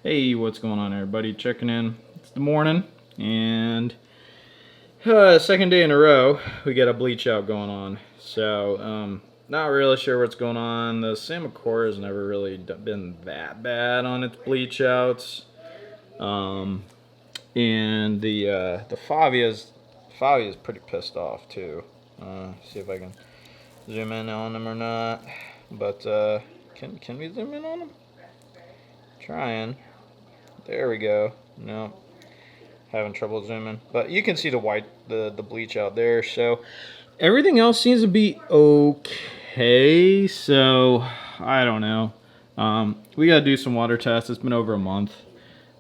Hey, what's going on, everybody? Checking in. It's the morning, and second day in a row, we got a bleach out going on. So, not really sure what's going on. The Samacora has never really been that bad on its bleach outs, and the Favia's pretty pissed off too. See if I can zoom in on them or not. But can we zoom in on them? Trying. There we go. No, having trouble zooming, but you can see the bleach out there. So everything else seems to be okay. So I don't know. We gotta do some water tests. It's been over a month.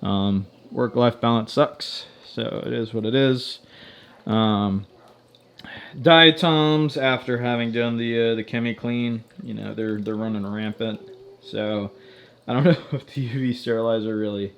Work-life balance sucks, so it is what it is. Diatoms, after having done the chemi clean, they're running rampant. So I don't know if the UV sterilizer really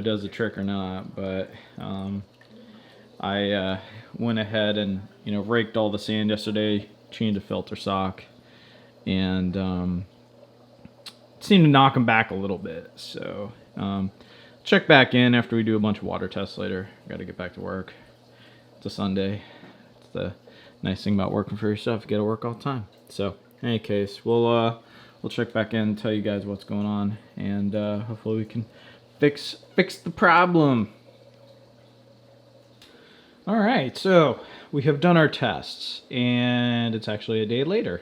does the trick or not, but I went ahead and raked all the sand yesterday, changed a filter sock, and seemed to knock them back a little bit. So check back in after we do a bunch of water tests later. Got to get back to work. It's a Sunday. It's the nice thing about working for yourself. You got to work all the time. So in any case, we'll check back in and tell you guys what's going on, and hopefully we can fix the problem. All right, so we have done our tests, and it's actually a day later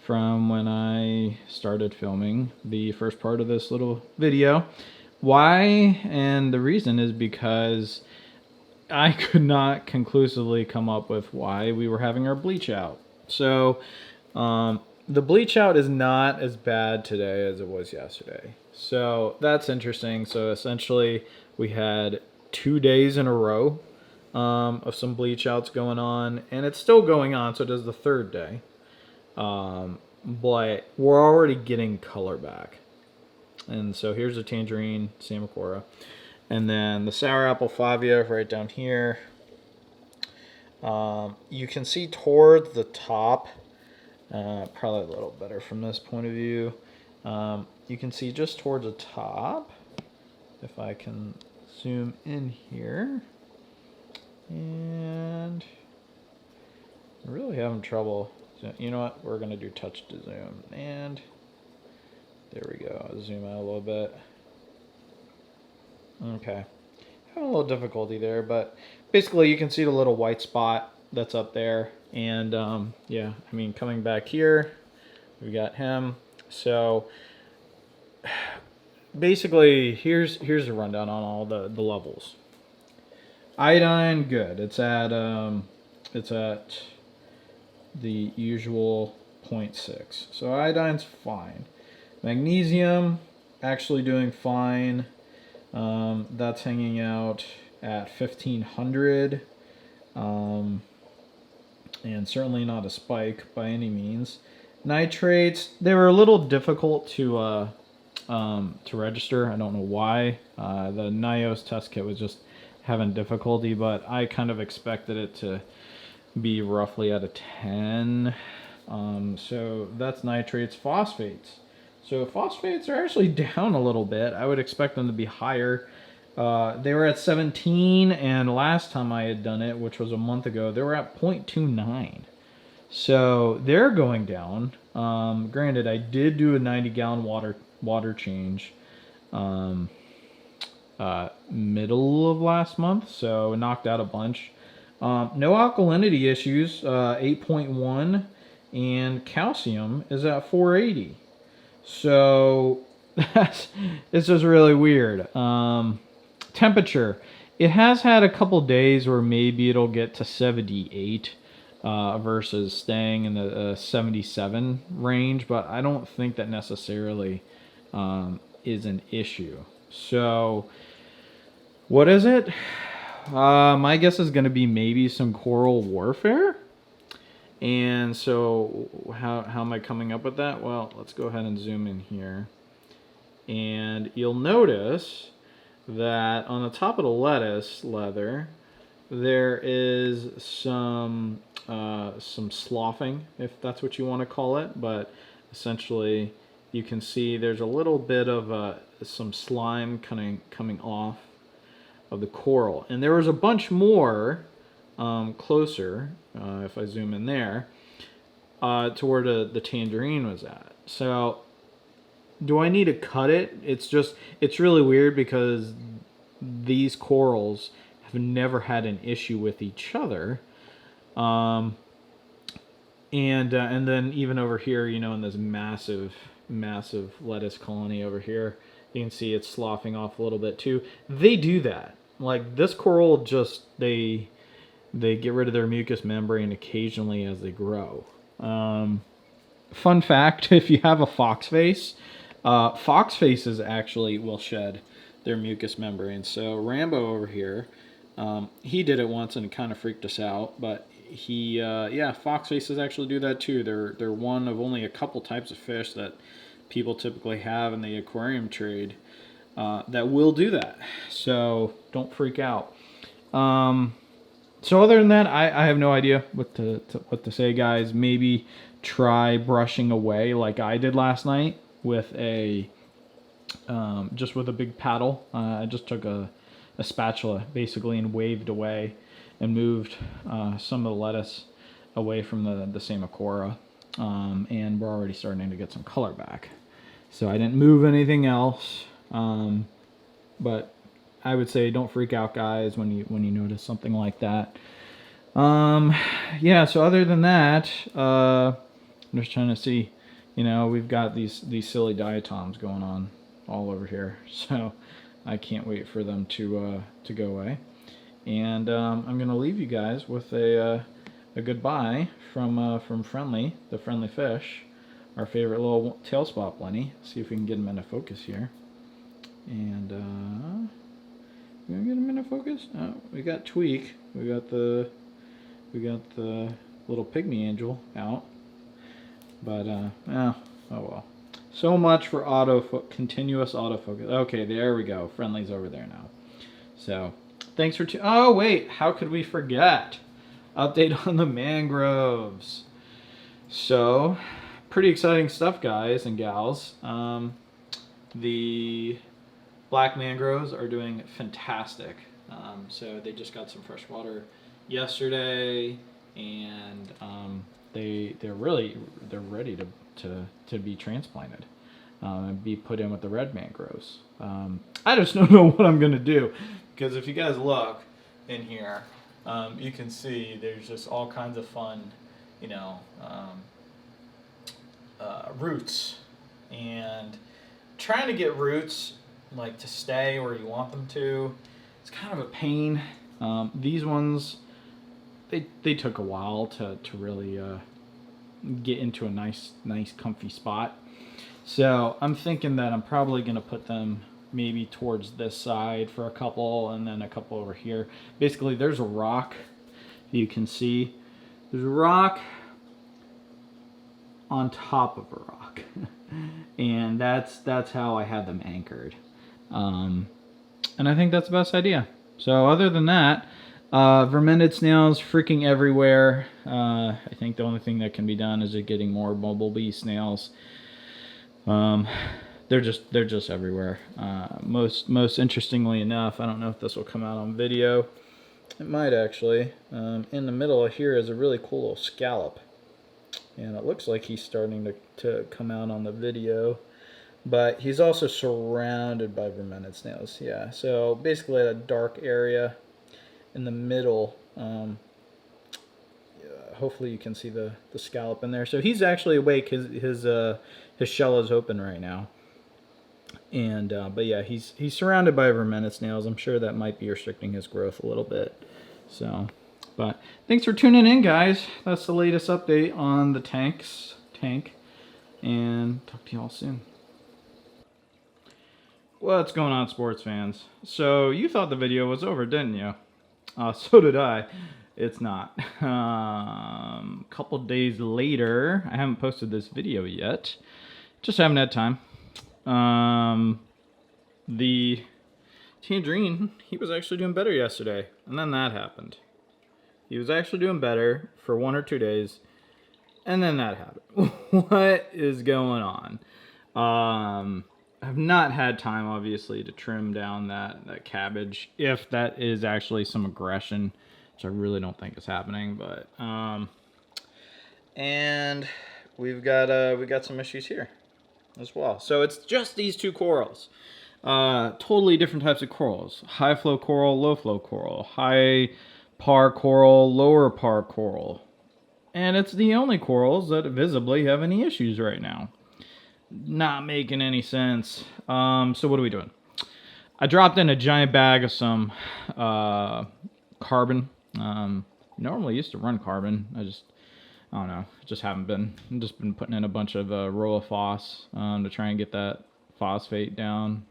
from when I started filming the first part of this little video. Why? And the reason is because I could not conclusively come up with why we were having our bleach out. So the bleach out is not as bad today as it was yesterday. So that's interesting. So essentially we had 2 days in a row of some bleach outs going on, and it's still going on, so it is the third day. But we're already getting color back. And so here's the tangerine Samacora. And then the sour apple Favia right down here. You can see toward the top, probably a little better from this point of view. You can see just towards the top, if I can zoom in here. And I'm really having trouble. You know what? We're going to do touch to zoom. And there we go. I'll zoom out a little bit. Okay. Having a little difficulty there, but basically you can see the little white spot that's up there. And yeah, I mean, coming back here, we got him. So basically, here's a rundown on all the levels. Iodine, good. It's at the usual 0.6. So iodine's fine. Magnesium, actually doing fine. That's hanging out at 1500. And certainly not a spike by any means. Nitrates, they were a little difficult to register. I don't know why. The NIOS test kit was just having difficulty, but I kind of expected it to be roughly at a 10. So that's nitrates. Phosphates. So phosphates are actually down a little bit. I would expect them to be higher. They were at 17, and last time I had done it, which was a month ago, they were at 0.29. So they're going down. Granted, I did do a 90-gallon water change middle of last month, so it knocked out a bunch. No alkalinity issues, 8.1, and calcium is at 480. So it's just really weird. Temperature, it has had a couple days where maybe it'll get to 78 versus staying in the 77 range, but I don't think that necessarily is an issue. So what is it? My guess is going to be maybe some coral warfare. And so how am I coming up with that? Well, let's go ahead and zoom in here. And you'll notice that on the top of the lettuce leather, there is some sloughing, if that's what you want to call it. But essentially, you can see there's a little bit of some slime coming off of the coral. And there was a bunch more closer, if I zoom in there, to where the tangerine was at. So do I need to cut it? It's really weird because these corals have never had an issue with each other. And then even over here, you know, in this massive lettuce colony over here, you can see it's sloughing off a little bit too. They do that. Like this coral, just they get rid of their mucous membrane occasionally as they grow. Fun fact: if you have a fox face, fox faces actually will shed their mucous membrane. So Rambo over here, he did it once and it kind of freaked us out, but yeah, fox faces actually do that too. They're one of only a couple types of fish that people typically have in the aquarium trade that will do that. So don't freak out. So other than that, I have no idea what to say, guys. Maybe try brushing away like I did last night with just with a big paddle. I just took a spatula basically and waved away and moved some of the lettuce away from the Samacora, and we're already starting to get some color back. So I didn't move anything else, but I would say don't freak out, guys, when you notice something like that. Yeah. So other than that, I'm just trying to see. You know, we've got these silly diatoms going on all over here, so I can't wait for them to go away. And I'm gonna leave you guys with a goodbye from Friendly, the Friendly Fish, our favorite little tail spot blenny. See if we can get him into focus here. And we gonna get him into focus? Oh, we got Tweak. We got the little pygmy angel out. But oh well. So much for continuous autofocus. Okay, there we go. Friendly's over there now. So thanks for oh wait, how could we forget? Update on the mangroves. So pretty exciting stuff, guys and gals. The black mangroves are doing fantastic. So they just got some fresh water yesterday, and they're ready to be transplanted and be put in with the red mangroves. I just don't know what I'm gonna do, because if you guys look in here, you can see there's just all kinds of fun, you know, roots, and trying to get roots like to stay where you want them to, it's kind of a pain. These ones, they took a while to really get into a nice comfy spot. So I'm thinking that I'm probably gonna put them maybe towards this side for a couple, and then a couple over here. Basically, there's a rock, you can see there's a rock on top of a rock and that's how I have them anchored, and I think that's the best idea. So other than that, verminid snails freaking everywhere. I think the only thing that can be done is just getting more bumblebee snails. They're just everywhere. Most interestingly enough, I don't know if this will come out on video. It might actually. In the middle here is a really cool little scallop, and it looks like he's starting to come out on the video. But he's also surrounded by verminid snails. Yeah, so basically a dark area in the middle. Hopefully you can see the scallop in there. So he's actually awake. His shell is open right now. And but yeah, he's surrounded by verminid snails. I'm sure that might be restricting his growth a little bit. So, but thanks for tuning in, guys. That's the latest update on the tank, and talk to you all soon. What's going on, sports fans? So you thought the video was over, didn't you? So did I. It's not. Couple days later, I haven't posted this video yet. Just haven't had time. The tangerine, he was actually doing better yesterday, and then that happened. He was actually doing better for 1 or 2 days, and then that happened. What is going on? I've not had time, obviously, to trim down that cabbage, if that is actually some aggression, which I really don't think is happening. But and we got some issues here as well. So it's just these two corals. Totally different types of corals. High flow coral, low flow coral. High par coral, lower par coral. And it's the only corals that visibly have any issues right now. Not making any sense. So what are we doing? I dropped in a giant bag of some carbon. Normally used to run carbon. I don't know. Just haven't been. I've just been putting in a bunch of Roaphos to try and get that phosphate down.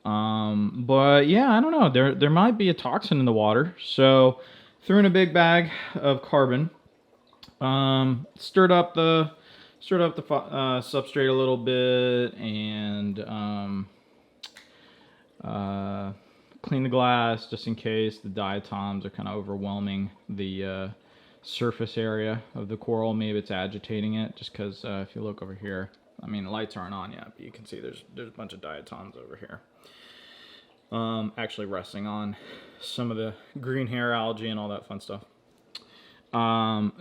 But yeah, I don't know. There might be a toxin in the water. So threw in a big bag of carbon. Stirred up the substrate a little bit, and clean the glass just in case the diatoms are kind of overwhelming the surface area of the coral. Maybe it's agitating it, just because if you look over here, I mean, the lights aren't on yet, but you can see there's a bunch of diatoms over here. Actually resting on some of the green hair algae and all that fun stuff.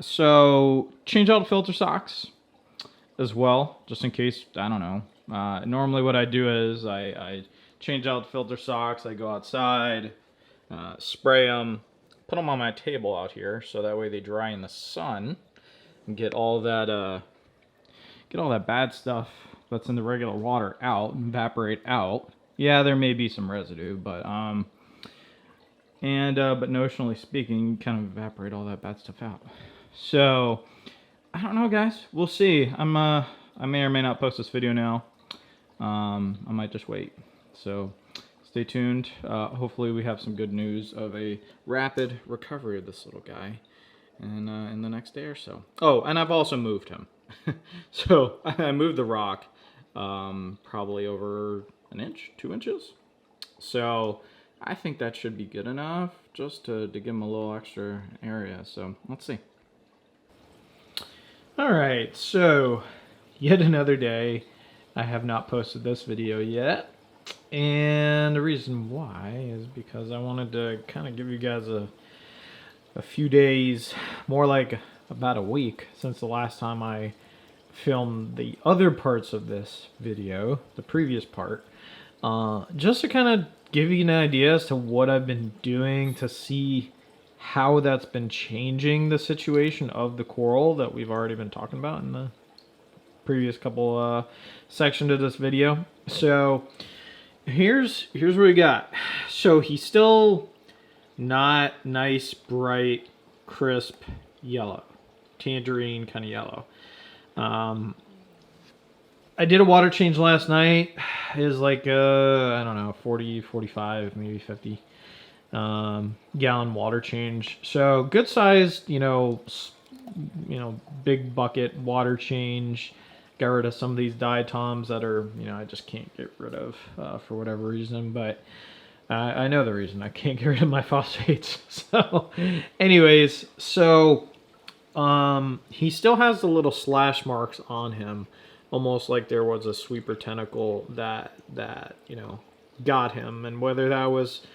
So change out the filter socks as well, just in case. I don't know. Normally what I do is I change out the filter socks. I go outside, spray them, put them on my table out here, so that way they dry in the sun and get all that bad stuff that's in the regular water out, evaporate out. Yeah, there may be some residue, but but notionally speaking, you kind of evaporate all that bad stuff out. So I don't know, guys. We'll see. I may or may not post this video now. I might just wait. So stay tuned. Hopefully we have some good news of a rapid recovery of this little guy in the next day or so. Oh, and I've also moved him. So I moved the rock probably over an inch, 2 inches. So I think that should be good enough just to give him a little extra area. So let's see. All right, so yet another day. I have not posted this video yet. And the reason why is because I wanted to kind of give you guys a few days, more like about a week, since the last time I filmed the other parts of this video, the previous part, just to kind of give you an idea as to what I've been doing to see how that's been changing the situation of the coral that we've already been talking about in the previous couple sections of this video. So here's what we got. So he's still not nice, bright, crisp yellow, tangerine kind of yellow. I did a water change last night. It was like I don't know, 40, 45, maybe 50 gallon water change. So good sized, big bucket water change. Got rid of some of these diatoms that are, I just can't get rid of for whatever reason. But I know the reason. I can't get rid of my phosphates. So anyways, so he still has the little slash marks on him, almost like there was a sweeper tentacle that got him. And whether that was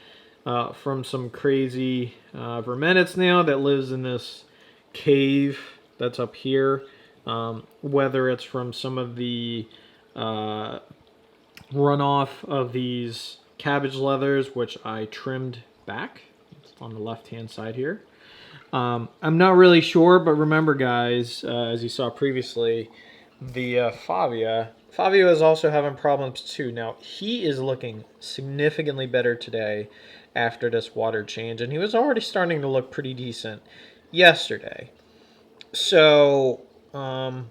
from some crazy vermetic snail that lives in this cave that's up here, whether it's from some of the runoff of these cabbage leathers, which I trimmed back. It's on the left hand side here. I'm not really sure, but remember, guys, as you saw previously, the Favia is also having problems too. Now, he is looking significantly better today after this water change, and he was already starting to look pretty decent yesterday. So, like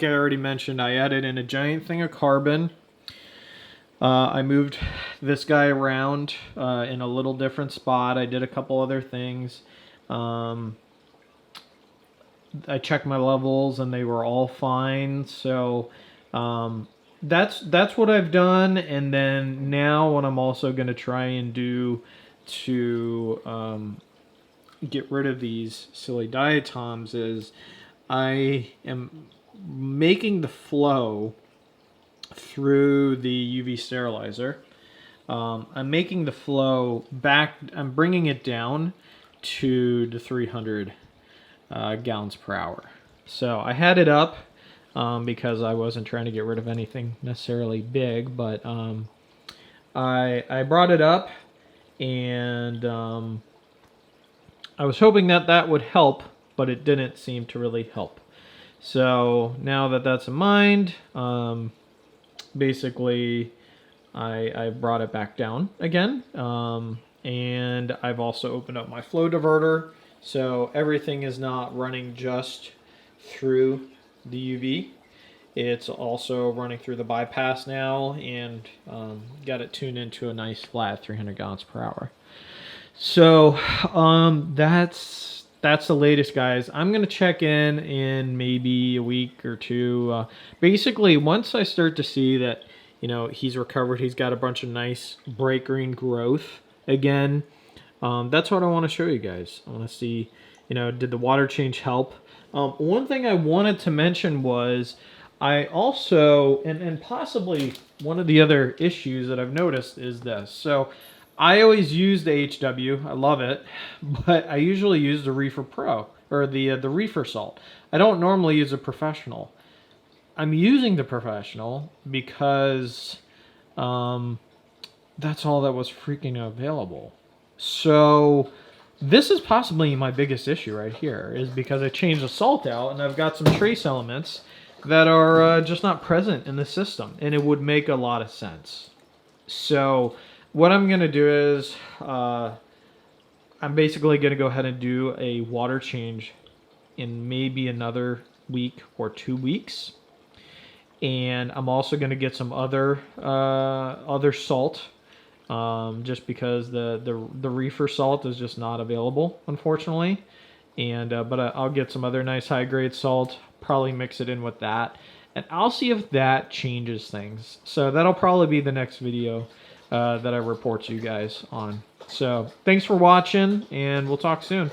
I already mentioned, I added in a giant thing of carbon. I moved this guy around in a little different spot. I did a couple other things. I checked my levels and they were all fine. So that's what I've done. And then now what I'm also going to try and do to get rid of these silly diatoms is I am making the flow through the UV sterilizer. I'm making the flow back, I'm bringing it down to the 300 gallons per hour. So I had it up because I wasn't trying to get rid of anything necessarily big, but I brought it up, and I was hoping that that would help, but it didn't seem to really help. So now that that's in mind, basically I brought it back down again, and I've also opened up my flow diverter, so everything is not running just through the UV. It's also running through the bypass now, and got it tuned into a nice flat 300 gallons per hour. So that's the latest, guys. I'm gonna check in maybe a week or two. Basically, once I start to see that, you know, he's recovered, he's got a bunch of nice bright green growth again. That's what I want to show you guys. I want to see, you know, did the water change help? One thing I wanted to mention was I also, and possibly one of the other issues that I've noticed is this. So I always use the HW, I love it, but I usually use the Reefer Pro, or the Reefer salt. I don't normally use a professional. I'm using the professional because that's all that was freaking available. So this is possibly my biggest issue right here, is because I changed the salt out and I've got some trace elements that are just not present in the system, and it would make a lot of sense. So what I'm going to do is I'm basically going to go ahead and do a water change in maybe another week or 2 weeks. And I'm also going to get some other salt, just because the Reefer salt is just not available, unfortunately. And but I'll get some other nice high grade salt, probably mix it in with that, and I'll see if that changes things. So that'll probably be the next video that I report to you guys on. So thanks for watching, and we'll talk soon.